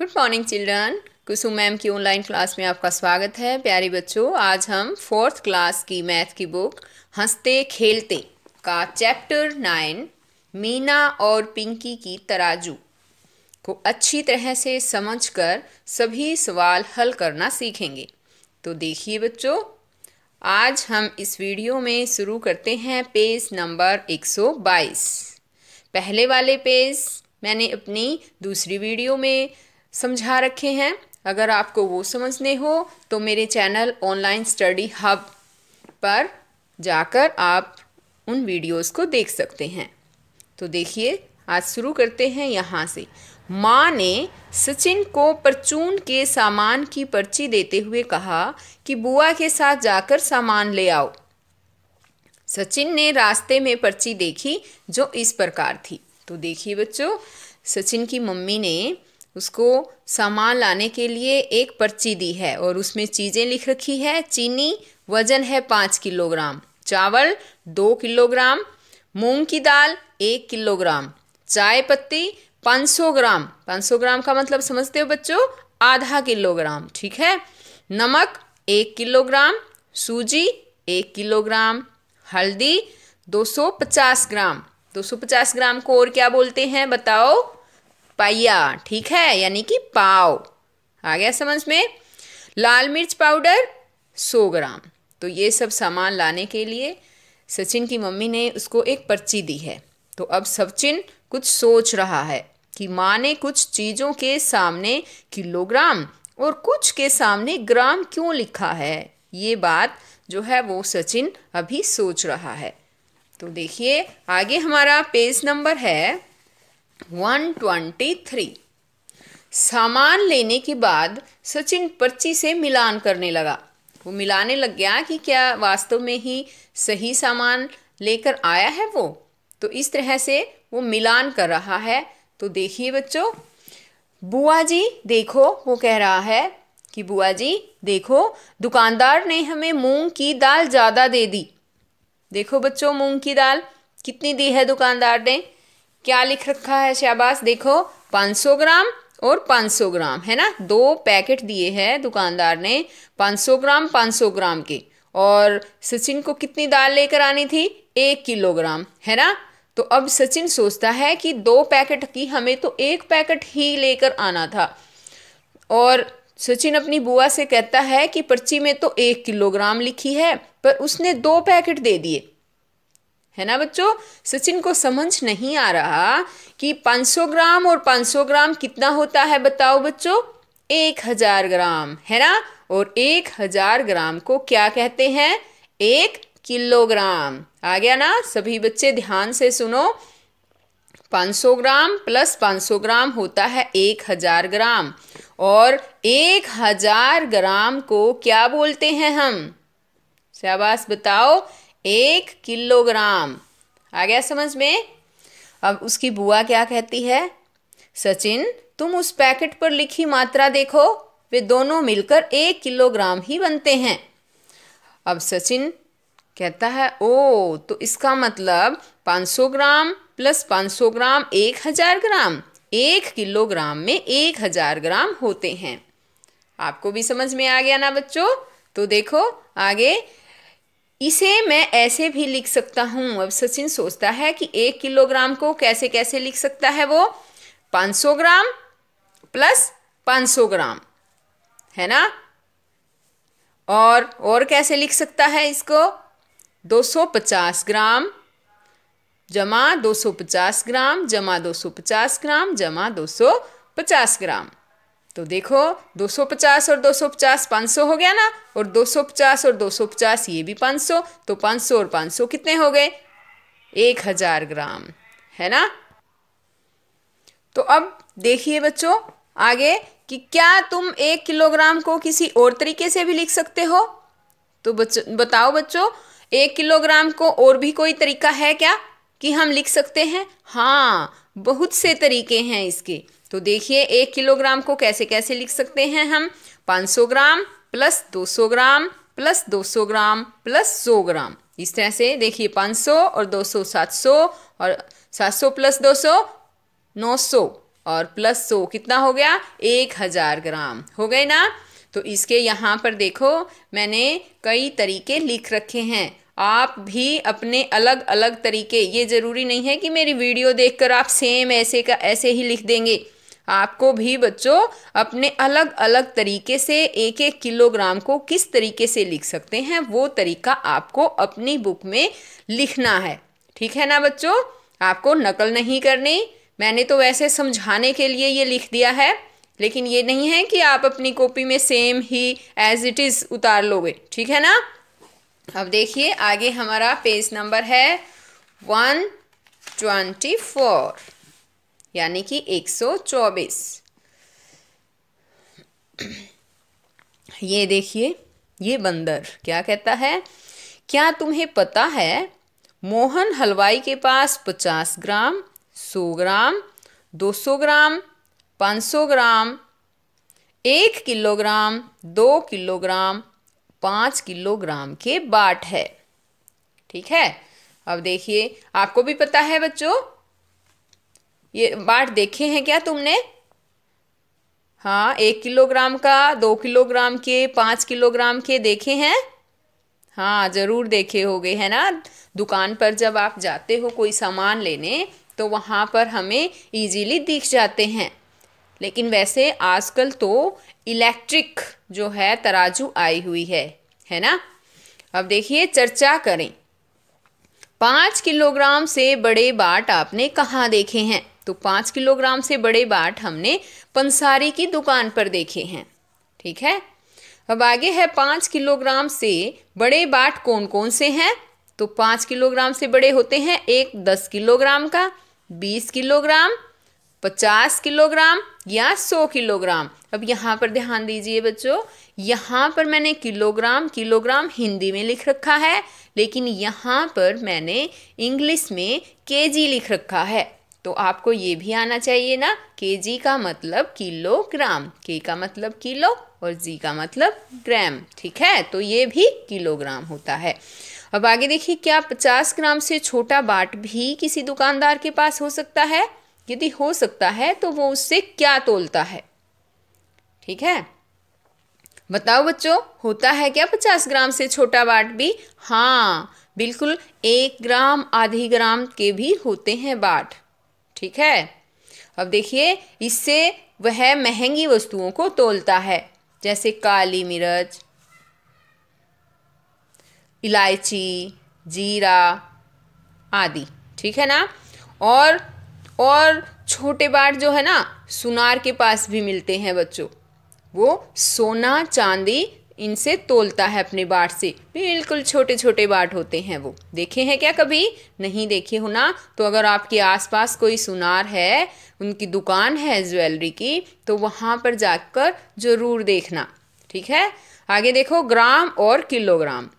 Good morning children. Kusum ma'am की online class में आपका स्वागत है। प्यारे बच्चों, आज हम 4th क्लास की मैथ की बुक हंसते खेलते का चैप्टर 9 मीना और पिंकी की तराजू को अच्छी तरह से समझकर सभी सवाल हल करना सीखेंगे। तो देखिए बच्चों, आज हम इस वीडियो में शुरू करते हैं पेज नंबर 122। पहले वाले पेज मैंने अपनी दूसरी वीडियो में समझा रखे हैं। अगर आपको वो समझने हो तो मेरे चैनल ऑनलाइन स्टडी हब पर जाकर आप उन वीडियोस को देख सकते हैं। तो देखिए, आज शुरू करते हैं यहाँ से। माँ ने सचिन को परचून के सामान की पर्ची देते हुए कहा कि बुआ के साथ जाकर सामान ले आओ। सचिन ने रास्ते में पर्ची देखी जो इस प्रकार थी। तो देखिए बच्चों, सचिन की मम्मी ने उसको सामान लाने के लिए एक पर्ची दी है और उसमें चीज़ें लिख रखी है। चीनी वजन है 5 किलोग्राम, चावल 2 किलोग्राम, मूंग की दाल 1 किलोग्राम, चाय पत्ती 500 ग्राम। 500 ग्राम का मतलब समझते हो बच्चों? आधा किलोग्राम, ठीक है। नमक 1 किलोग्राम, सूजी 1 किलोग्राम, हल्दी 250 ग्राम। 250 ग्राम को और क्या बोलते हैं बताओ? पाइया, ठीक है, यानी कि पाव। आ गया समझ में? लाल मिर्च पाउडर 100 ग्राम। तो ये सब सामान लाने के लिए सचिन की मम्मी ने उसको एक पर्ची दी है। तो अब सचिन कुछ सोच रहा है कि माँ ने कुछ चीज़ों के सामने किलोग्राम और कुछ के सामने ग्राम क्यों लिखा है। ये बात जो है वो सचिन अभी सोच रहा है। तो देखिए, आगे हमारा पेज नंबर है 123। सामान लेने के बाद सचिन पर्ची से मिलान करने लगा। वो मिलाने लग गया कि क्या वास्तव में ही सही सामान लेकर आया है वो। तो इस तरह से वो मिलान कर रहा है। तो देखिए बच्चों, बुआ जी देखो, वो कह रहा है कि बुआ जी देखो, दुकानदार ने हमें मूंग की दाल ज़्यादा दे दी। देखो बच्चों, मूंग की दाल कितनी दी है दुकानदार ने? क्या लिख रखा है? शाबाश, देखो 500 ग्राम और 500 ग्राम, है ना। 2 पैकेट दिए हैं दुकानदार ने 500 ग्राम 500 ग्राम के। और सचिन को कितनी दाल लेकर आनी थी? 1 किलोग्राम, है ना। तो अब सचिन सोचता है कि 2 पैकेट की हमें तो 1 पैकेट ही लेकर आना था। और सचिन अपनी बुआ से कहता है कि पर्ची में तो 1 किलोग्राम लिखी है पर उसने 2 पैकेट दे दिए, है ना बच्चों। सचिन को समझ नहीं आ रहा कि 500 ग्राम और 500 ग्राम कितना होता है बताओ बच्चों? 1000 ग्राम, है ना। और 1000 ग्राम को क्या कहते हैं? 1 किलोग्राम। आ गया ना? सभी बच्चे ध्यान से सुनो। 500 ग्राम प्लस 500 ग्राम होता है 1000 ग्राम। और 1000 ग्राम को क्या बोलते हैं हम? शाबाश बताओ, 1 किलोग्राम। आ गया समझ में? अब उसकी बुआ क्या कहती है? सचिन, तुम उस पैकेट पर लिखी मात्रा देखो, वे दोनों मिलकर 1 किलोग्राम ही बनते हैं। अब सचिन कहता है, ओ तो इसका मतलब 500 ग्राम प्लस 500 ग्राम 1000 ग्राम। 1 किलोग्राम में 1000 ग्राम होते हैं। आपको भी समझ में आ गया ना बच्चों? तो देखो आगे, इसे मैं ऐसे भी लिख सकता हूँ। अब सचिन सोचता है कि 1 किलोग्राम को कैसे कैसे लिख सकता है वो? 500 ग्राम प्लस 500 ग्राम, है ना। और कैसे लिख सकता है इसको? 250 ग्राम जमा 250 ग्राम जमा 250 ग्राम जमा 250 ग्राम। तो देखो, 250 और 250 500 हो गया ना। और 250 और 250 ये भी 500। तो 500 और 500 कितने हो गए? 1000 ग्राम, है ना। तो अब देखिए बच्चों आगे कि क्या तुम 1 किलोग्राम को किसी और तरीके से भी लिख सकते हो? तो बताओ बच्चों, 1 किलोग्राम को और भी कोई तरीका है क्या कि हम लिख सकते हैं? हाँ, बहुत से तरीके हैं इसके। तो देखिए, 1 किलोग्राम को कैसे कैसे लिख सकते हैं हम? 500 gram plus 200 gram plus 200 gram plus 100 ग्राम। इस तरह से देखिए, 500 और 200 700 और 700 प्लस 200 900 और प्लस 100 कितना हो गया, 1000 ग्राम हो गए ना। तो इसके यहाँ पर देखो मैंने कई तरीके लिख रखे हैं, आप भी अपने अलग अलग तरीके, ये ज़रूरी नहीं है कि मेरी वीडियो देखकर आप सेम ऐसे का ऐसे ही लिख देंगे, आपको भी बच्चों अपने अलग अलग तरीके से 1-1 किलोग्राम को किस तरीके से लिख सकते हैं वो तरीका आपको अपनी बुक में लिखना है, ठीक है ना बच्चों। आपको नकल नहीं करनी, मैंने तो वैसे समझाने के लिए ये लिख दिया है, लेकिन ये नहीं है कि आप अपनी कॉपी में सेम ही एज इट इज़ उतार लोगे, ठीक है ना। अब देखिए आगे हमारा पेज नंबर है 124 यानी कि 124। ये देखिए ये बंदर क्या कहता है, क्या तुम्हें पता है मोहन हलवाई के पास 50 ग्राम, 100 ग्राम, 200 ग्राम, 500 ग्राम, 1 किलोग्राम, 2 किलोग्राम, 5 किलोग्राम के बाट है, ठीक है। अब देखिए आपको भी पता है बच्चों, ये बाट देखे हैं क्या तुमने, हाँ 1 किलोग्राम का, 2 किलोग्राम के, 5 किलोग्राम के देखे हैं, हाँ ज़रूर देखे होगे है ना। दुकान पर जब आप जाते हो कोई सामान लेने तो वहाँ पर हमें इजीली दिख जाते हैं, लेकिन वैसे आजकल तो इलेक्ट्रिक जो है तराजू आई हुई है ना। अब देखिए चर्चा करें, 5 किलोग्राम से बड़े बाट आपने कहाँ देखे हैं, तो 5 किलोग्राम से बड़े बाट हमने पंसारी की दुकान पर देखे हैं, ठीक है। अब आगे है 5 किलोग्राम से बड़े बाट कौन कौन से हैं, तो 5 किलोग्राम से बड़े होते हैं एक 10 किलोग्राम का, 20 किलोग्राम, 50 किलोग्राम या 100 किलोग्राम। अब यहाँ पर ध्यान दीजिए बच्चों, यहाँ पर मैंने किलोग्राम हिंदी में लिख रखा है, लेकिन यहाँ पर मैंने इंग्लिश में केजी लिख रखा है, तो आपको ये भी आना चाहिए ना, केजी का मतलब किलोग्राम, के का मतलब किलो और जी का मतलब ग्राम, ठीक है, तो ये भी किलोग्राम होता है। अब आगे देखिए, क्या 50 ग्राम से छोटा बाट भी किसी दुकानदार के पास हो सकता है, यदि हो सकता है तो वो उससे क्या तोलता है, ठीक है, बताओ बच्चों, होता है क्या 50 ग्राम से छोटा बाट भी, हाँ बिल्कुल 1 ग्राम, आधी ग्राम के भी होते हैं बाट, ठीक है। अब देखिए इससे वह महंगी वस्तुओं को तोलता है, जैसे काली मिर्च, इलायची, जीरा आदि, ठीक है ना। और छोटे बाट जो है ना सुनार के पास भी मिलते हैं बच्चों, वो सोना चांदी इनसे तोलता है अपने बाट से, बिल्कुल छोटे छोटे बाट होते हैं वो, देखे हैं क्या कभी, नहीं देखे हो ना, तो अगर आपके आसपास कोई सुनार है, उनकी दुकान है ज्वेलरी की, तो वहाँ पर जाकर ज़रूर देखना, ठीक है। आगे देखो, ग्राम और किलोग्राम,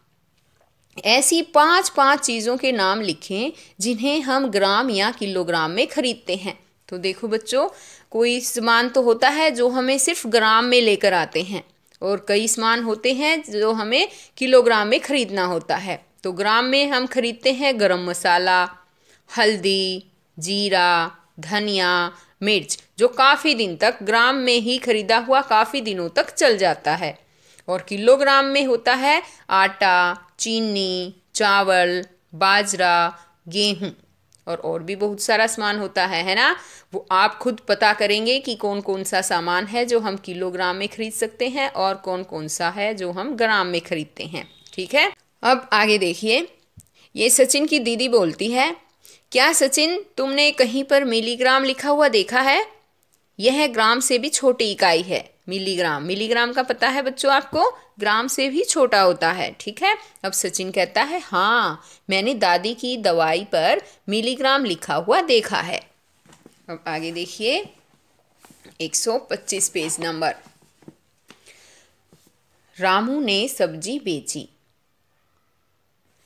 ऐसी 5 चीज़ों के नाम लिखें जिन्हें हम ग्राम या किलोग्राम में खरीदते हैं। तो देखो बच्चों, कोई सामान तो होता है जो हमें सिर्फ ग्राम में लेकर आते हैं, और कई सामान होते हैं जो हमें किलोग्राम में खरीदना होता है। तो ग्राम में हम खरीदते हैं गरम मसाला, हल्दी, जीरा, धनिया, मिर्च, जो काफ़ी दिन तक ग्राम में ही खरीदा हुआ काफ़ी दिनों तक चल जाता है। और किलोग्राम में होता है आटा, चीनी, चावल, बाजरा, गेहूँ और भी बहुत सारा सामान होता है ना। वो आप खुद पता करेंगे कि कौन कौन सा सामान है जो हम किलोग्राम में खरीद सकते हैं और कौन कौन सा है जो हम ग्राम में खरीदते हैं, ठीक है। अब आगे देखिए, ये सचिन की दीदी बोलती है, क्या सचिन तुमने कहीं पर मिलीग्राम लिखा हुआ देखा है, यह ग्राम से भी छोटी इकाई है। मिलीग्राम, मिलीग्राम का पता है बच्चों आपको, ग्राम से भी छोटा होता है, ठीक है। अब सचिन कहता है, हाँ मैंने दादी की दवाई पर मिलीग्राम लिखा हुआ देखा है। अब आगे देखिए 125 पेज नंबर, रामू ने सब्जी बेची।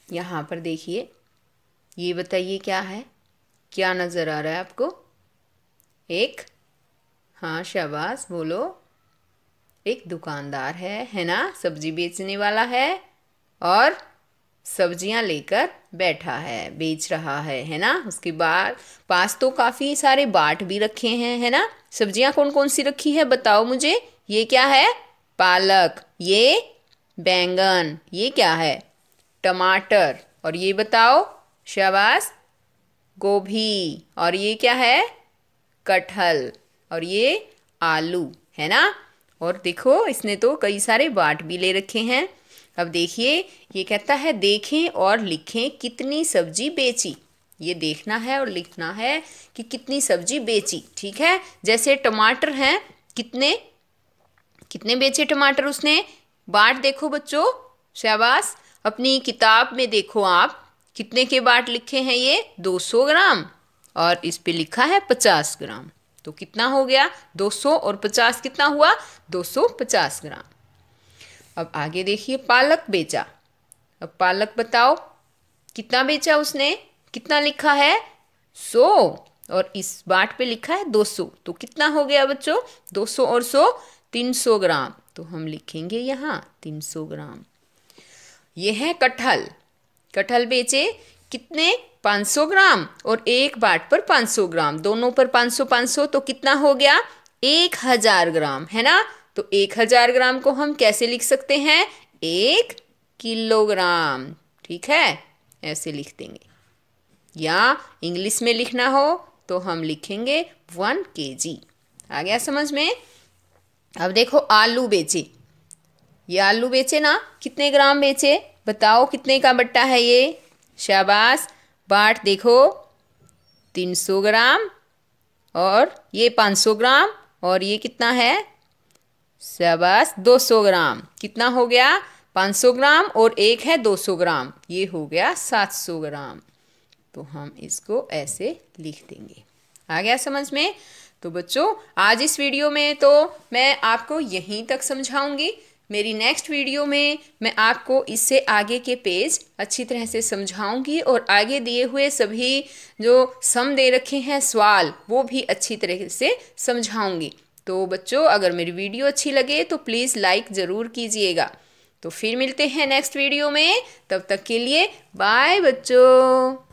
यहाँ पर देखिए, ये बताइए क्या है, क्या नज़र आ रहा है आपको, एक, हाँ शाबाश बोलो, एक दुकानदार है ना, सब्जी बेचने वाला है, और सब्जियां लेकर बैठा है, बेच रहा है ना। उसके बाद पास तो काफ़ी सारे बाट भी रखे हैं, है ना। सब्जियां कौन कौन सी रखी है बताओ मुझे। ये क्या है? पालक। ये बैंगन। ये क्या है? टमाटर। और ये बताओ, शाबाश, गोभी। और ये क्या है? कटहल। और ये आलू, है ना। और देखो इसने तो कई सारे बाट भी ले रखे हैं। अब देखिए, ये कहता है देखें और लिखें कितनी सब्जी बेची। ये देखना है और लिखना है कि कितनी सब्जी बेची, ठीक है। जैसे टमाटर हैं, कितने कितने बेचे टमाटर उसने। बाट देखो बच्चों, शाबाश। अपनी किताब में देखो आप, कितने के बाट लिखे हैं ये? 200 ग्राम। और इस पे लिखा है 50 ग्राम। तो कितना हो गया? 200 और 50 कितना हुआ? 250 ग्राम। अब आगे देखिए, पालक बेचा। अब पालक बताओ कितना बेचा उसने। कितना लिखा है? 100। और इस बाट पे लिखा है 200। तो कितना हो गया बच्चों? 200 और 100 300 ग्राम। तो हम लिखेंगे यहाँ 300 ग्राम। ये है कटहल। कटहल बेचे कितने? 500 ग्राम। और एक बाट पर 500 ग्राम, दोनों पर 500 500, तो कितना हो गया? 1000 ग्राम, है ना। तो 1000 ग्राम को हम कैसे लिख सकते हैं? 1 किलोग्राम, ठीक है, ऐसे लिख देंगे। या इंग्लिश में लिखना हो तो हम लिखेंगे 1 kg। आ गया समझ में। अब देखो, आलू बेचे। ये आलू बेचे ना, कितने ग्राम बेचे बताओ। कितने का बट्टा है ये? शाबाश। बाट देखो, 300 ग्राम और ये 500 ग्राम और ये कितना है? शाबाश, 200 ग्राम। कितना हो गया? 500 ग्राम और एक है 200 ग्राम, ये हो गया 700 ग्राम। तो हम इसको ऐसे लिख देंगे। आ गया समझ में। तो बच्चों, आज इस वीडियो में तो मैं आपको यहीं तक समझाऊंगी। मेरी नेक्स्ट वीडियो में मैं आपको इससे आगे के पेज अच्छी तरह से समझाऊंगी और आगे दिए हुए सभी जो सम दे रखे हैं सवाल, वो भी अच्छी तरह से समझाऊंगी। तो बच्चों, अगर मेरी वीडियो अच्छी लगे तो प्लीज़ लाइक ज़रूर कीजिएगा। तो फिर मिलते हैं नेक्स्ट वीडियो में। तब तक के लिए बाय बच्चों।